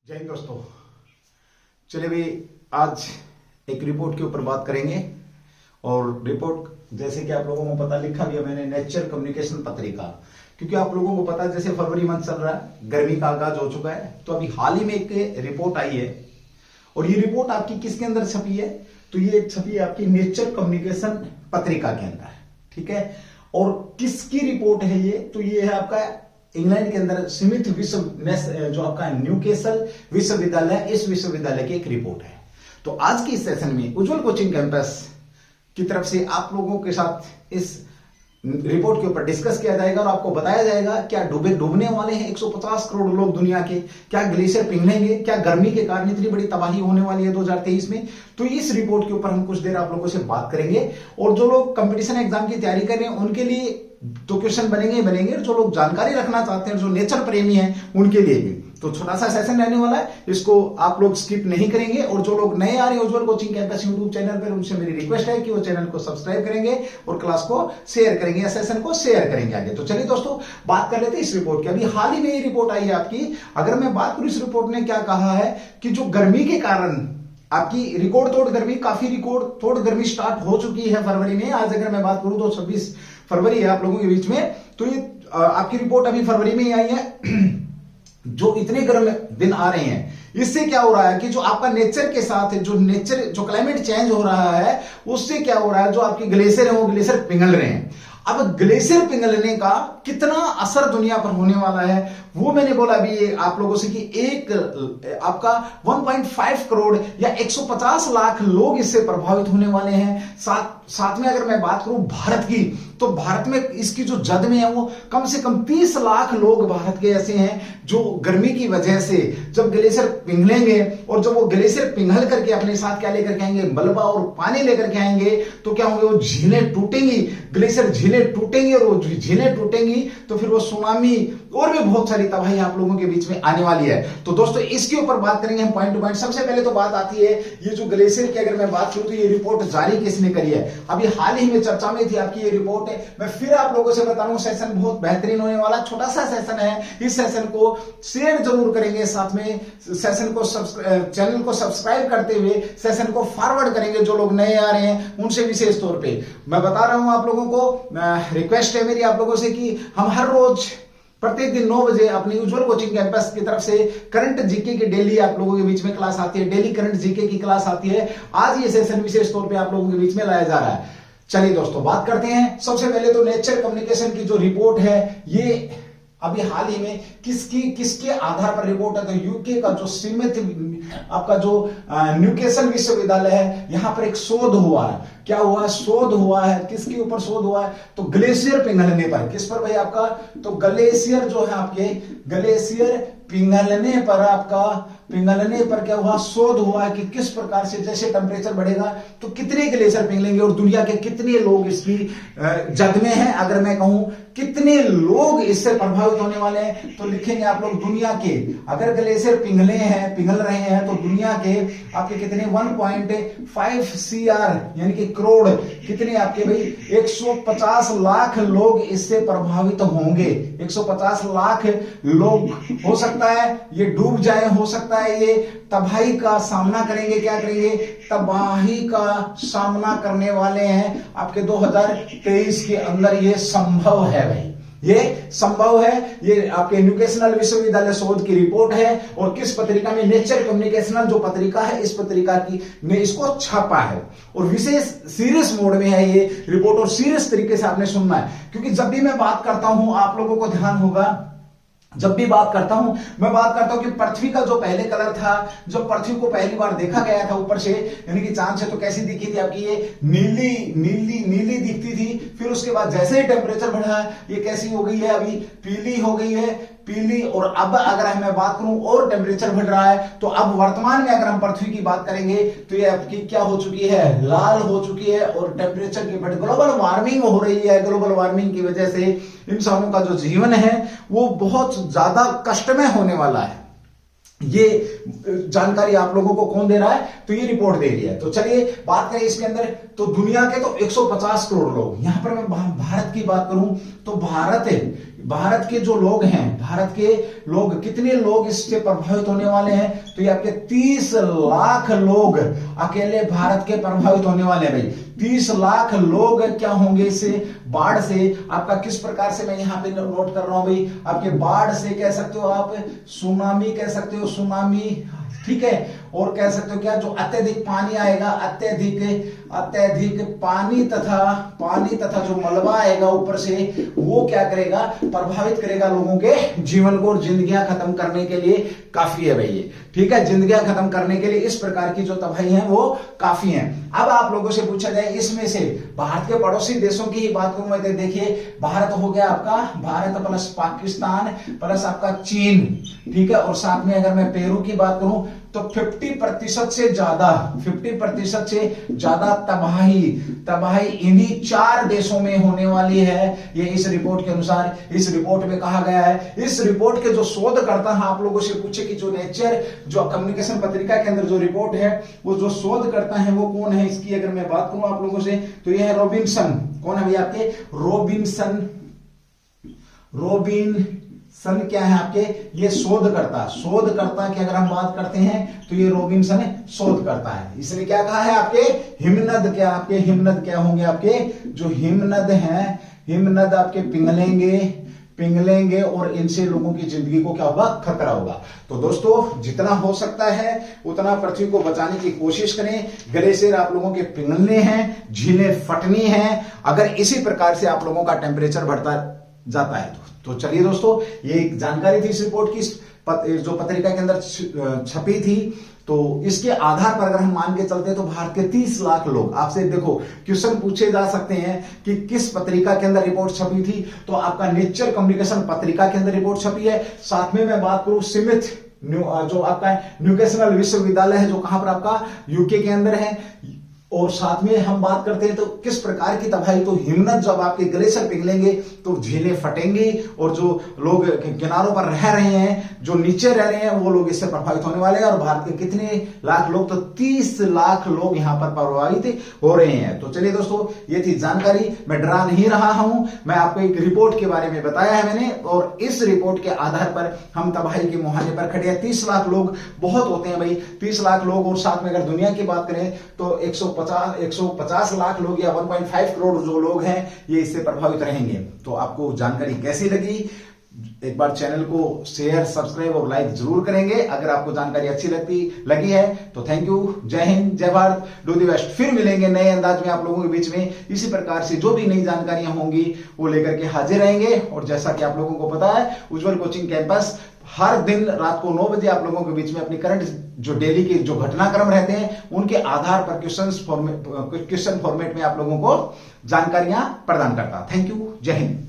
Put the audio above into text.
जय हिंद दोस्तों। चलिए भी आज एक रिपोर्ट के ऊपर बात करेंगे। और रिपोर्ट जैसे कि आप लोगों को पता, लिखा भी है मैंने नेचर कम्युनिकेशन पत्रिका, क्योंकि आप लोगों को पता है जैसे फरवरी मंथ चल रहा है, गर्मी का आगाज हो चुका है। तो अभी हाल ही में एक रिपोर्ट आई है और ये रिपोर्ट आपकी किसके अंदर छपी है, तो ये छपी है आपकी नेचर कम्युनिकेशन पत्रिका के अंदर, ठीक है। और किसकी रिपोर्ट है ये, तो ये है आपका इंग्लैंड के अंदर स्मिथ जो आपका न्यूकेसल विश्वविद्यालय, इस विश्वविद्यालय की एक रिपोर्ट है। तो आज की इस सेशन में उज्जवल कोचिंग कैंपस की तरफ से आप लोगों के साथ इस रिपोर्ट के ऊपर डिस्कस किया जाएगा और आपको बताया जाएगा क्या डूबने वाले हैं 150 करोड़ लोग दुनिया के, क्या ग्लेशियर पिघलेंगे, क्या गर्मी के कारण इतनी बड़ी तबाही होने वाली है 2023 में। तो इस रिपोर्ट के ऊपर हम कुछ देर आप लोगों से बात करेंगे। और जो लोग कंपटीशन एग्जाम की तैयारी कर रहे हैं उनके लिए तो क्वेश्चन बनेंगे ही बनेंगे, और जो लोग जानकारी रखना चाहते हैं, जो नेचर प्रेमी हैं, उनके लिए भी। तो छोटा सा सेशन रहने वाला है, इसको आप लोग स्किप नहीं करेंगे। और जो लोग नए आ रहे हैं उज्जवल कोचिंग कैंपस यूट्यूब चैनल पर, उनसे मेरी रिक्वेस्ट है कि वो चैनल को सब्सक्राइब करेंगे और क्लास को शेयर करेंगे या सेशन को शेयर करेंगे आगे। तो चलिए दोस्तों बात कर लेते हैं इस रिपोर्ट की। अभी हाल ही में ये रिपोर्ट आई है आपकी। अगर मैं बात करूं इस रिपोर्ट ने क्या कहा है कि जो गर्मी के कारण आपकी रिकॉर्ड तोड़ गर्मी, काफी रिकॉर्ड तोड़ गर्मी स्टार्ट हो चुकी है फरवरी में। आज अगर मैं बात करूं तो 26 फरवरी है आप लोगों के बीच में। तो ये आपकी रिपोर्ट अभी फरवरी में ही आई है। जो इतने गर्म दिन आ रहे हैं, इससे क्या हो रहा है कि जो आपका नेचर के साथ जो क्लाइमेट चेंज हो रहा है, उससे क्या हो रहा है, जो आपके ग्लेशियर है वो ग्लेशियर पिघल रहे हैं। अब ग्लेशियर पिघलने का कितना असर दुनिया पर होने वाला है वो मैंने बोला अभी आप लोगों से कि एक आपका 1.5 करोड़ या 150 लाख लोग इससे प्रभावित होने वाले हैं। साथ में अगर मैं बात करूं भारत की, तो भारत में इसकी जो जद में है वो कम से कम 30 लाख लोग भारत के ऐसे हैं जो गर्मी की वजह से जब ग्लेशियर पिघलेंगे, और जब वो ग्लेशियर पिघल करके अपने साथ क्या लेकर के आएंगे, मलबा और पानी लेकर के आएंगे, तो क्या होंगे, वो झीलें टूटेंगी, ग्लेशियर झीलें टूटेंगी, और वो झीलें टूटेंगी तो फिर वो सुनामी और भी बहुत सारी तबाही आप लोगों के बीच में आने वाली है। तो दोस्तों इसके ऊपर बात करेंगे हम पॉइंट टू पॉइंट। सबसे पहले तो बात आती है ये जो ग्लेशियर की, अगर मैं बात करूं तो ये रिपोर्ट जारी किसने करी है, अभी हाल ही में चर्चा में थी आपकी ये रिपोर्ट है। मैं फिर आप लोगों से बताऊं, सेशन बहुत बेहतरीन होने वाला, छोटा सा सेशन है। इस सेशन को शेयर जरूर करेंगे, साथ में सेशन को चैनल को सब्सक्राइब करते हुए सेशन को फॉरवर्ड करेंगे। जो लोग नए आ रहे हैं उनसे विशेष तौर पे मैं बता रहा हूं आप लोगों को, रिक्वेस्ट है मेरी आप लोगों से कि हम हर रोज प्रत्येक दिन 9 बजे अपनी उज्जवल कोचिंग कैंपस की तरफ से करंट जीके की डेली आप लोगों के बीच में क्लास आती है, डेली करंट जीके की क्लास आती है। आज ये सेशन विशेष तौर पे आप लोगों के बीच में लाया जा रहा है। चलिए दोस्तों बात करते हैं। सबसे पहले तो नेचर कम्युनिकेशन की जो रिपोर्ट है, ये अभी हाल ही में किसके आधार पर रिपोर्ट है, तो यूके का जो स्मिथ आपका जो न्यूकेसल विश्वविद्यालय है, यहां पर एक शोध हुआ है। क्या हुआ है, शोध हुआ है, किसके ऊपर शोध हुआ है, तो ग्लेशियर पिघलने पर। किस पर भाई आपका, तो ग्लेशियर जो है आपके ग्लेशियर पिघलने पर, आपका पिघलने पर क्या हुआ, शोध हुआ है कि किस प्रकार से जैसे टेम्परेचर बढ़ेगा तो कितने ग्लेशियर पिघलेंगे और दुनिया के कितने लोग इसकी जद में हैं। अगर मैं कहूं कितने लोग इससे प्रभावित होने वाले हैं, तो लिखेंगे आप लोग दुनिया के, अगर ग्लेशियर पिघल रहे हैं तो दुनिया के आपके कितने 1.5 CR यानी कि करोड़, कितने आपके भाई 150 लाख लोग इससे प्रभावित होंगे। 150 लाख लोग, हो सकता है ये डूब जाए, हो सकता है ये तबाही का सामना करेंगे। क्या करेंगे, तबाही का सामना करने वाले हैं आपके 2023 के अंदर। ये संभव है भाई, ये संभव है। ये आपके न्यूकेशनल विश्वविद्यालय शोध की रिपोर्ट है। और किस पत्रिका में, नेचर कम्युनिकेशनल जो पत्रिका है, इस पत्रिका की ने इसको छापा है। और विशेष सीरियस मोड में है ये रिपोर्ट, और सीरियस तरीके से आपने सुनना है, क्योंकि जब भी मैं बात करता हूं आप लोगों को ध्यान होगा, जब भी बात करता हूं मैं बात करता हूं कि पृथ्वी का जो पहले कलर था, जब पृथ्वी को पहली बार देखा गया था ऊपर से यानी कि चांद से, तो कैसी दिखी थी आपकी, ये नीली नीली नीली दिखती थी। फिर उसके बाद जैसे ही टेम्परेचर बढ़ा ये कैसी हो गई है, अभी पीली हो गई है, पीली। और अब अगर मैं बात करूं और टेम्परेचर बढ़ रहा है, तो अब वर्तमान में अगर हम पृथ्वी की बात करेंगे तो ये आपकी क्या हो चुकी है, लाल हो चुकी है। और टेम्परेचर की बढ़, ग्लोबल वार्मिंग हो रही है। ग्लोबल वार्मिंग की वजह से इंसानों का जो जीवन है वो बहुत ज्यादा कष्टमय होने वाला है। ये जानकारी आप लोगों को कौन दे रहा है, तो ये रिपोर्ट दे रही है। तो चलिए बात करें इसके अंदर, तो दुनिया के तो 150 करोड़ लोग, यहां पर मैं भारत की बात करूं तो भारत है भारत के जो लोग हैं, भारत के लोग कितने लोग इससे प्रभावित होने वाले हैं, तो ये आपके 30 लाख लोग अकेले भारत के प्रभावित होने वाले हैं भाई। 30 लाख लोग क्या होंगे इससे, बाढ़ से। आपका किस प्रकार से मैं यहां पे नोट कर रहा हूं भाई, आपके बाढ़ से कह सकते हो आप, सुनामी कह सकते हो, सुनामी, ठीक है। और कह सकते हो क्या, जो अत्यधिक पानी आएगा, अत्यधिक पानी तथा जो मलबा आएगा ऊपर से, वो क्या करेगा, प्रभावित करेगा लोगों के जीवन को और जिंदगियां खत्म करने के लिए काफी है भाई ये, ठीक है। जिंदगियां खत्म करने के लिए इस प्रकार की जो तबाही है वो काफी है। अब आप लोगों से पूछा जाए इसमें से भारत के पड़ोसी देशों की ही बात करूं मैं, देखिए भारत हो गया आपका, भारत प्लस पाकिस्तान प्लस आपका चीन, ठीक है। और साथ में अगर मैं पेरू की बात करूं तो 50% से ज्यादा तबाही इन्हीं 4 देशों में होने वाली है, ये इस रिपोर्ट के अनुसार। इस रिपोर्ट में कहा गया है, इस रिपोर्ट के जो शोधकर्ता हैं, आप लोगों से पूछे कि जो नेचर जो कम्युनिकेशन पत्रिका के अंदर जो रिपोर्ट है, वो जो शोधकर्ता है वो कौन है, इसकी अगर मैं बात करूं आप लोगों से तो यह है रॉबिन्सन। कौन है भैया आपके, रॉबिन्सन क्या है आपके, ये शोधकर्ता की अगर हम बात करते हैं तो ये रॉबिन्सन शोधकर्ता है। इसने क्या कहा है, आपके हिमनद क्या होंगे, आपके जो हिमनद हैं, हिमनद आपके पिघलेंगे और इनसे लोगों की जिंदगी को क्या होगा, खतरा होगा। तो दोस्तों जितना हो सकता है उतना पृथ्वी को बचाने की कोशिश करें। ग्लेशियर आप लोगों के पिघलने हैं, झीलें फटनी हैं, अगर इसी प्रकार से आप लोगों का टेम्परेचर बढ़ता जाता है तो चलिए दोस्तों, ये एक जानकारी थी इस रिपोर्ट की, जो पत्रिका के अंदर छपी थी। तो इसके आधार पर अगर हम मान के चलते हैं तो भारत के 30 लाख लोग, आपसे देखो क्वेश्चन पूछे जा सकते हैं कि किस पत्रिका के अंदर रिपोर्ट छपी थी, तो आपका नेचर कम्युनिकेशन पत्रिका के अंदर रिपोर्ट छपी है। साथ में मैं बात करूं स्मिथ जो आपका न्यूकैसल विश्वविद्यालय है, जो कहां पर आपका यूके के अंदर है। और साथ में हम बात करते हैं तो किस प्रकार की तबाही, तो हिमनद जब आपके ग्लेशियर पिघलेंगे तो झीलें फटेंगी और जो लोग किनारों पर रह रहे हैं, जो नीचे रह रहे हैं, वो लोग इससे प्रभावित होने वाले हैं। और भारत के कितने लाख लोग, तो 30 लाख लोग यहां पर प्रभावित हो रहे हैं। तो चलिए दोस्तों, ये थी जानकारी, मैं डरा नहीं रहा हूं, मैं आपको एक रिपोर्ट के बारे में बताया है मैंने, और इस रिपोर्ट के आधार पर हम तबाही के मुहाने पर खड़े हैं। 30 लाख लोग बहुत होते हैं भाई, 30 लाख लोग। और साथ में अगर दुनिया की बात करें तो 150 लाख लोग या 1.5 करोड़ जो लोग हैं, ये इससे प्रभावित रहेंगे। तो आपको जानकारी कैसी लगी, एक बार चैनल को शेयर, सब्सक्राइब और लाइक जरूर करेंगे। अगर आपको जानकारी अच्छी लगी है तो थैंक यू। जय हिंद, जय भारत, डू दी बेस्ट। फिर मिलेंगे नए अंदाज में आप लोगों के बीच में, इसी प्रकार से जो भी नई जानकारियां होंगी वो लेकर के हाजिर रहेंगे। और जैसा कि आप लोगों को पता है, उज्जवल कोचिंग कैंपस हर दिन रात को 9 बजे आप लोगों के बीच में अपनी करंट जो डेली के जो घटनाक्रम रहते हैं, उनके आधार पर क्वेश्चन फॉर्मेट में आप लोगों को जानकारियां प्रदान करता। थैंक यू, जय हिंद।